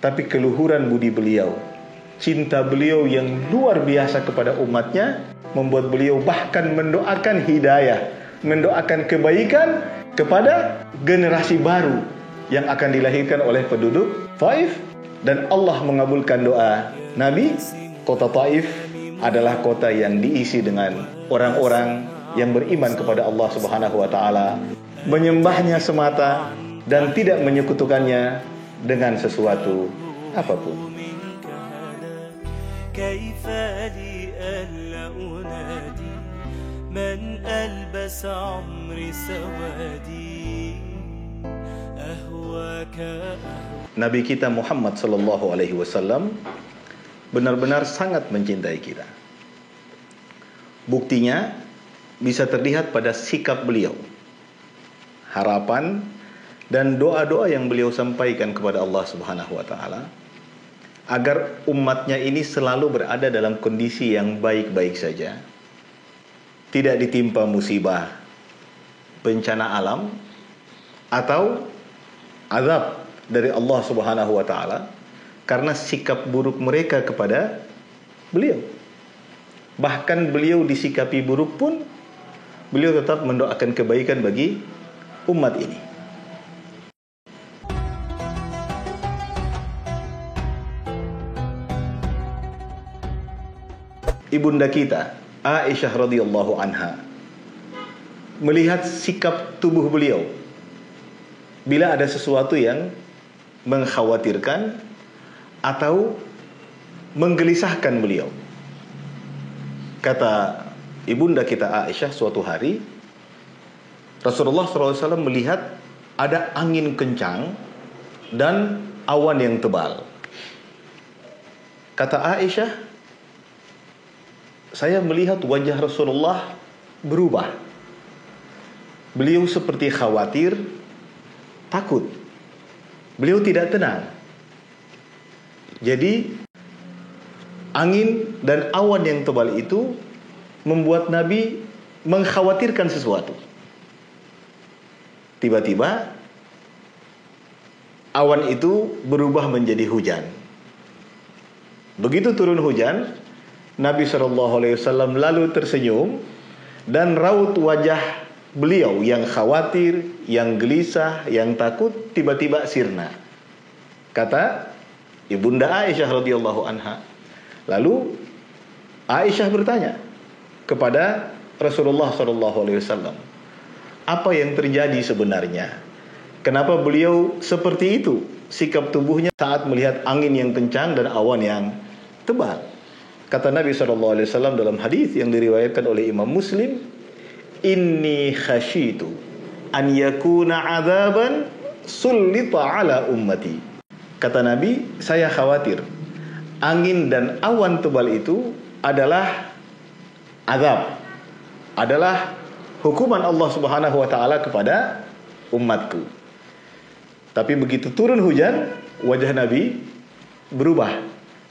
tapi keluhuran budi beliau, cinta beliau yang luar biasa kepada umatnya, membuat beliau bahkan mendoakan hidayah, mendoakan kebaikan kepada generasi baru yang akan dilahirkan oleh penduduk Taif. Dan Allah mengabulkan doa Nabi. Kota Taif adalah kota yang diisi dengan orang-orang yang beriman kepada Allah Subhanahu wa taala, menyembahnya semata dan tidak menyekutukannya dengan sesuatu apapun. Nabi kita Muhammad sallallahu alaihi wasallam benar-benar sangat mencintai kita. Buktinya bisa terlihat pada sikap beliau, harapan dan doa-doa yang beliau sampaikan kepada Allah Subhanahu wa taala agar umatnya ini selalu berada dalam kondisi yang baik-baik saja, tidak ditimpa musibah, bencana alam atau azab dari Allah Subhanahu wa taala karena sikap buruk mereka kepada beliau. Bahkan beliau disikapi buruk pun beliau tetap mendoakan kebaikan bagi umat ini. Ibunda kita Aisyah radhiyallahu anha melihat sikap tubuh beliau bila ada sesuatu yang mengkhawatirkan atau menggelisahkan beliau. Kata ibunda kita Aisyah, suatu hari Rasulullah SAW melihat ada angin kencang dan awan yang tebal. Kata Aisyah, saya melihat wajah Rasulullah berubah. Beliau seperti khawatir, takut. Beliau tidak tenang. Jadi angin dan awan yang tebal itu membuat Nabi mengkhawatirkan sesuatu. Tiba-tiba awan itu berubah menjadi hujan. Begitu turun hujan, Nabi SAW lalu tersenyum dan raut wajah beliau yang khawatir, yang gelisah, yang takut tiba-tiba sirna. Kata ibunda Aisyah radhiyallahu anha. Lalu Aisyah bertanya kepada Rasulullah SAW, apa yang terjadi sebenarnya? Kenapa beliau seperti itu sikap tubuhnya saat melihat angin yang kencang dan awan yang tebal? Kata Nabi SAW dalam hadis yang diriwayatkan oleh Imam Muslim, inni khasyitu an yakuna adzaban sullita ala ummati. Kata Nabi, saya khawatir angin dan awan tebal itu adalah azab, adalah hukuman Allah Subhanahu wa taala kepada umatku. Tapi begitu turun hujan, wajah Nabi berubah.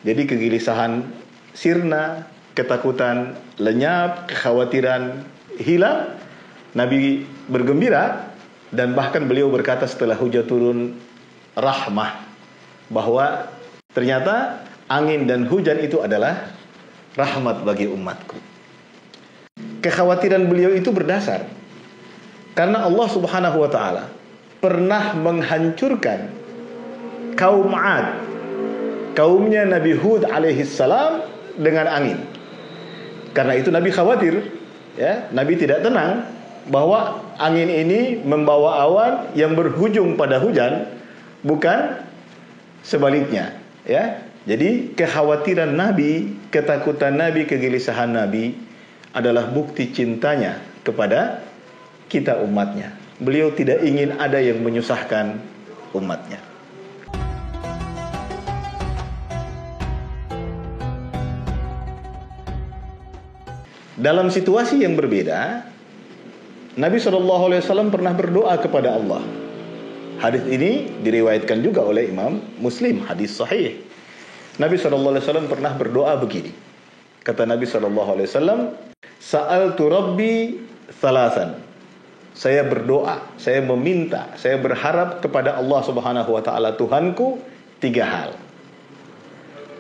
Jadi kegelisahan sirna, ketakutan lenyap, kekhawatiran hilang. Nabi bergembira dan bahkan beliau berkata setelah hujan turun, rahmah, bahwa ternyata angin dan hujan itu adalah rahmat bagi umatku. Kekhawatiran beliau itu berdasar karena Allah Subhanahu wa taala pernah menghancurkan kaum 'Ad, kaumnya Nabi Hud alaihi salam, dengan angin. Karena itu Nabi khawatir, ya, Nabi tidak tenang bahwa angin ini membawa awan yang berujung pada hujan, bukan sebaliknya, ya. Jadi kekhawatiran Nabi, ketakutan Nabi, kegelisahan Nabi adalah bukti cintanya kepada kita umatnya. Beliau tidak ingin ada yang menyusahkan umatnya. Dalam situasi yang berbeda, Nabi SAW pernah berdoa kepada Allah. Hadis ini diriwayatkan juga oleh Imam Muslim, hadis sahih. Nabi SAW pernah berdoa begini. Kata Nabi SAW, Sa'altu Rabbi thalathan. Saya berdoa, saya meminta, saya berharap kepada Allah Subhanahu wa taala Tuhanku 3 hal.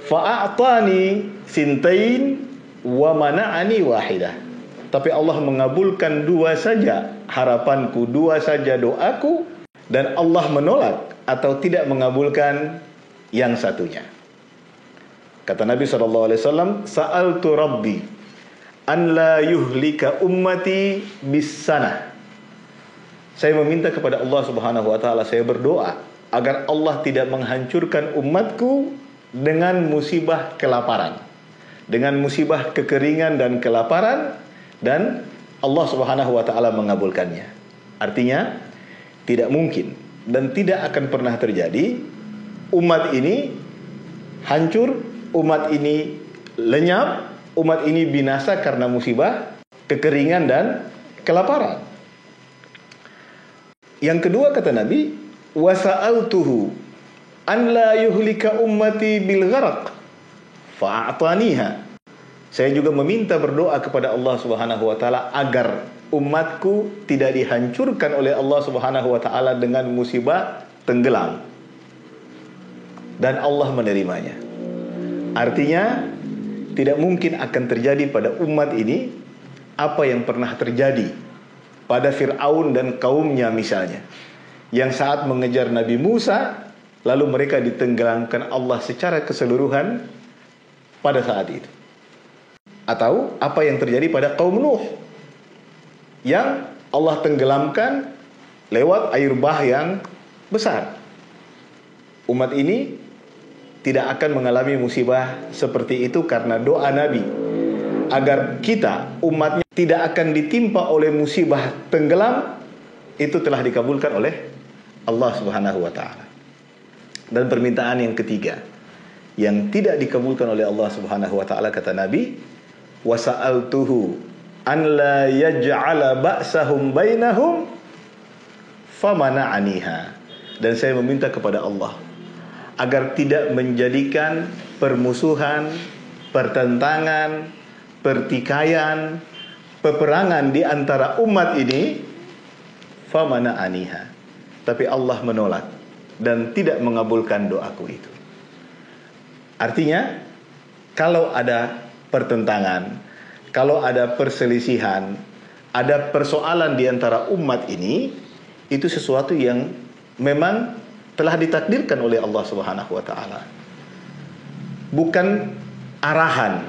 Fa'atani sintain wa mana'ani wahidah. Tapi Allah mengabulkan 2 saja harapanku, 2 saja doaku, dan Allah menolak atau tidak mengabulkan yang satunya. Kata Nabi SAW, Sa'altu Rabbi an la yuhlika ummati bis-sanah. Saya meminta kepada Allah Subhanahu wa taala, saya berdoa agar Allah tidak menghancurkan umatku dengan musibah kelaparan, dengan musibah kekeringan dan kelaparan, dan Allah Subhanahu wa taala mengabulkannya. Artinya, tidak mungkin dan tidak akan pernah terjadi umat ini hancur, umat ini lenyap, umat ini binasa karena musibah kekeringan dan kelaparan. Yang kedua kata Nabi, wa sa'altuhu an la yuhlika ummati bil gharq fa'ataniha. Saya juga meminta berdoa kepada Allah Subhanahu wa taala agar umatku tidak dihancurkan oleh Allah Subhanahu wa taala dengan musibah tenggelam, dan Allah menerimanya. Artinya, tidak mungkin akan terjadi pada umat ini apa yang pernah terjadi pada Fir'aun dan kaumnya misalnya, yang saat mengejar Nabi Musa lalu mereka ditenggelamkan Allah secara keseluruhan pada saat itu. Atau apa yang terjadi pada kaum Nuh, yang Allah tenggelamkan lewat air bah yang besar. Umat ini tidak akan mengalami musibah seperti itu karena doa Nabi agar kita, umatnya, tidak akan ditimpa oleh musibah tenggelam. Itu telah dikabulkan oleh Allah Subhanahu wa taala. Dan permintaan yang ketiga yang tidak dikabulkan oleh Allah Subhanahu wa taala, kata Nabi, wa sa'altuhu an la yaj'ala ba'sahum bainahum famana'aniha. Dan saya meminta kepada Allah agar tidak menjadikan permusuhan, pertentangan, pertikaian, peperangan di antara umat ini, famana'aniha. Tapi Allah menolak dan tidak mengabulkan doaku itu. Artinya, kalau ada pertentangan, kalau ada perselisihan, ada persoalan di antara umat ini, itu sesuatu yang memang telah ditakdirkan oleh Allah Subhanahu wa taala. Bukan arahan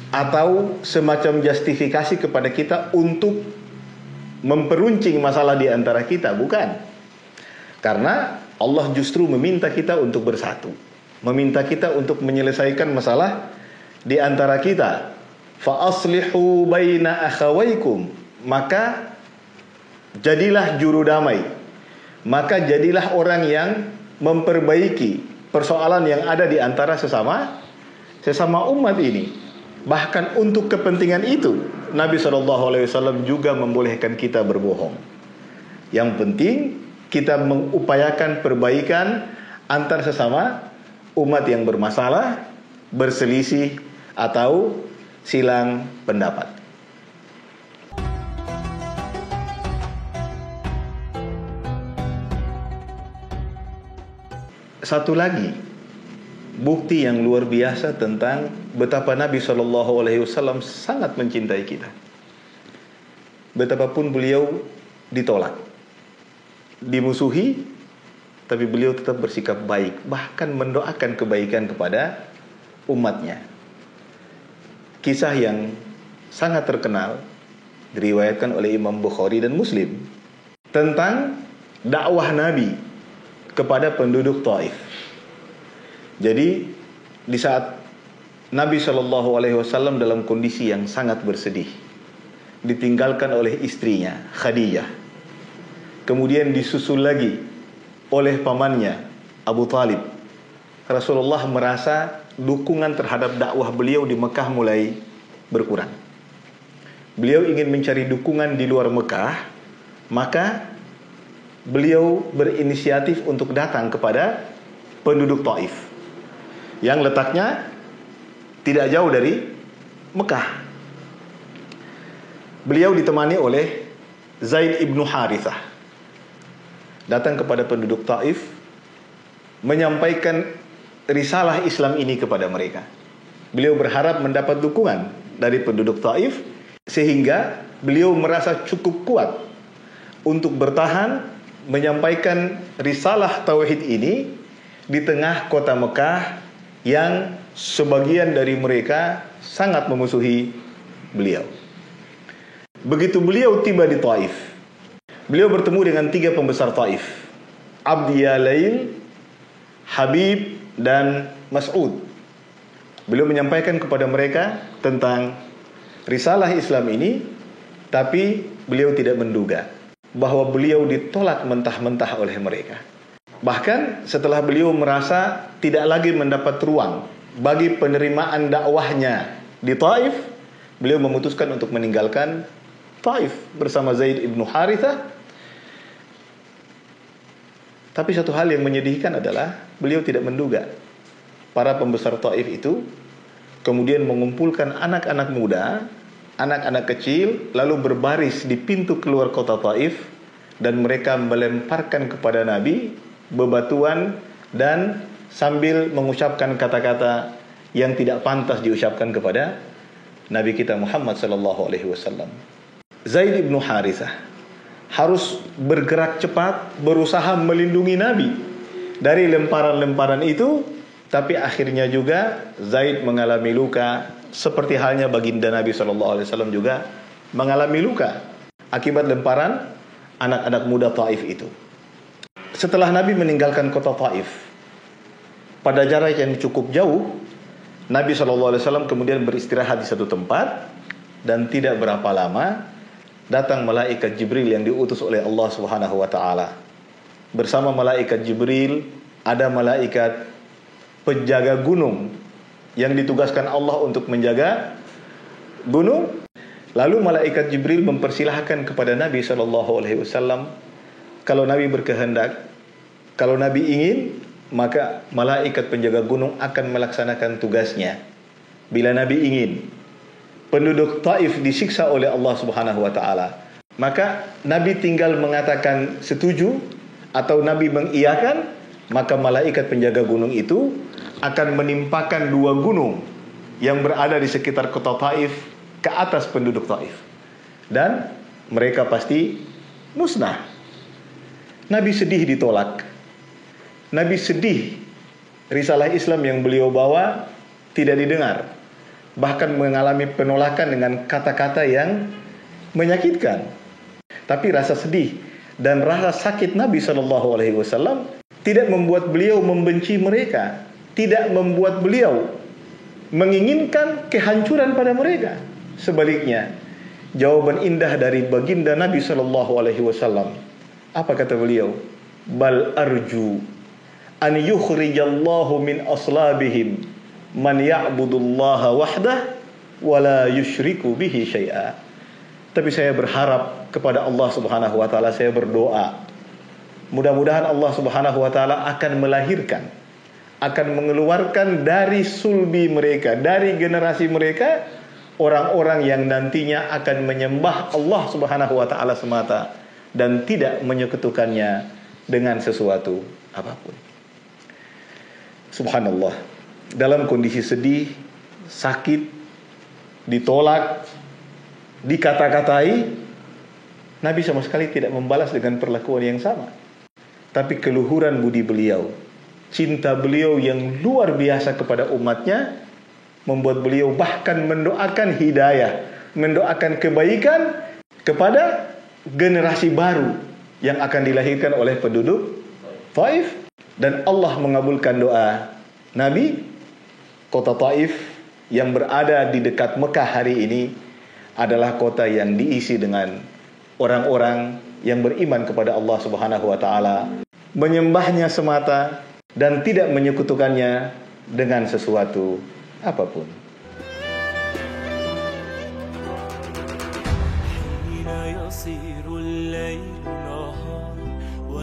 atau semacam justifikasi kepada kita untuk memperuncing masalah di antara kita, bukan. Karena Allah justru meminta kita untuk bersatu, meminta kita untuk menyelesaikan masalah di antara kita. Fa aslihu baina akhawaykum, maka jadilah juru damai, maka jadilah orang yang memperbaiki persoalan yang ada di antara sesama umat ini. Bahkan untuk kepentingan itu Nabi SAW juga membolehkan kita berbohong. Yang penting kita mengupayakan perbaikan antar sesama umat yang bermasalah, berselisih, atau silang pendapat. Satu lagi bukti yang luar biasa tentang betapa Nabi SAW sangat mencintai kita. Betapapun beliau ditolak, dimusuhi, tapi beliau tetap bersikap baik, bahkan mendoakan kebaikan kepada umatnya. Kisah yang sangat terkenal diriwayatkan oleh Imam Bukhari dan Muslim tentang dakwah Nabi kepada penduduk Taif. Jadi di saat Nabi SAW dalam kondisi yang sangat bersedih, ditinggalkan oleh istrinya Khadijah, kemudian disusul lagi oleh pamannya Abu Talib, Rasulullah merasa dukungan terhadap dakwah beliau di Mekah mulai berkurang. Beliau ingin mencari dukungan di luar Mekah, maka beliau berinisiatif untuk datang kepada penduduk Taif yang letaknya tidak jauh dari Mekah. Beliau ditemani oleh Zaid ibnu Harithah, datang kepada penduduk Taif, menyampaikan risalah Islam ini kepada mereka. Beliau berharap mendapat dukungan dari penduduk Taif, sehingga beliau merasa cukup kuat untuk bertahan menyampaikan risalah tauhid ini di tengah kota Mekah yang sebagian dari mereka sangat memusuhi beliau. Begitu beliau tiba di Taif, beliau bertemu dengan 3 pembesar Taif, Abdi Yalail, Habib, dan Mas'ud. Beliau menyampaikan kepada mereka tentang risalah Islam ini, tapi beliau tidak menduga bahwa beliau ditolak mentah-mentah oleh mereka. Bahkan setelah beliau merasa tidak lagi mendapat ruang bagi penerimaan dakwahnya di Taif, beliau memutuskan untuk meninggalkan Taif bersama Zaid ibn Harithah. Tapi satu hal yang menyedihkan adalah beliau tidak menduga para pembesar Taif itu kemudian mengumpulkan anak-anak muda, anak-anak kecil, lalu berbaris di pintu keluar kota Taif, dan mereka melemparkan kepada Nabi bebatuan dan sambil mengucapkan kata-kata yang tidak pantas diucapkan kepada Nabi kita Muhammad sallallahu alaihi wasallam. Zaid ibn Harithah harus bergerak cepat, berusaha melindungi Nabi dari lemparan-lemparan itu, tapi akhirnya juga Zaid mengalami luka, seperti halnya baginda Nabi SAW juga mengalami luka akibat lemparan anak-anak muda Taif itu. Setelah Nabi meninggalkan kota Taif pada jarak yang cukup jauh, Nabi SAW kemudian beristirahat di satu tempat, dan tidak berapa lama datang malaikat Jibril yang diutus oleh Allah Subhanahu wa taala. Bersama malaikat Jibril ada malaikat penjaga gunung yang ditugaskan Allah untuk menjaga gunung. Lalu malaikat Jibril mempersilahkan kepada Nabi SAW, kalau Nabi berkehendak, kalau Nabi ingin, maka malaikat penjaga gunung akan melaksanakan tugasnya. Bila Nabi ingin penduduk Taif disiksa oleh Allah Subhanahu wa taala, maka Nabi tinggal mengatakan setuju atau Nabi mengiyakan, maka malaikat penjaga gunung itu akan menimpakan 2 gunung yang berada di sekitar kota Taif ke atas penduduk Taif, dan mereka pasti musnah. Nabi sedih ditolak. Nabi sedih risalah Islam yang beliau bawa tidak didengar, bahkan mengalami penolakan dengan kata-kata yang menyakitkan. Tapi rasa sedih dan rasa sakit Nabi SAW tidak membuat beliau membenci mereka, tidak membuat beliau menginginkan kehancuran pada mereka. Sebaliknya, jawaban indah dari baginda Nabi SAW. Apa kata beliau? Bal arju an yukhrijallahu min aslabihim man ya'budullaha wahdah wa la yusyriku bihi syai'a. Tapi saya berharap kepada Allah Subhanahu wa taala, saya berdoa, mudah-mudahan Allah Subhanahu wa taala akan melahirkan, akan mengeluarkan dari sulbi mereka, dari generasi mereka, orang-orang yang nantinya akan menyembah Allah Subhanahu wa taala semata dan tidak menyekutukannya dengan sesuatu apapun. Subhanallah. Dalam kondisi sedih, sakit, ditolak, dikata-katai, Nabi sama sekali tidak membalas dengan perlakuan yang sama. Tapi keluhuran budi beliau, cinta beliau yang luar biasa kepada umatnya, membuat beliau bahkan mendoakan hidayah, mendoakan kebaikan kepada generasi baru yang akan dilahirkan oleh penduduk Taif. Dan Allah mengabulkan doa Nabi. Kota Taif yang berada di dekat Mekah hari ini adalah kota yang diisi dengan orang-orang yang beriman kepada Allah Subhanahu wa taala, menyembahnya semata dan tidak menyekutukannya dengan sesuatu apapun.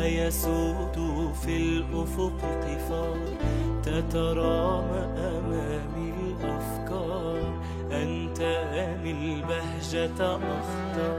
ويسود في الأفق قفار تترامى أمامي الأفكار أنت أمي البهجة أخضر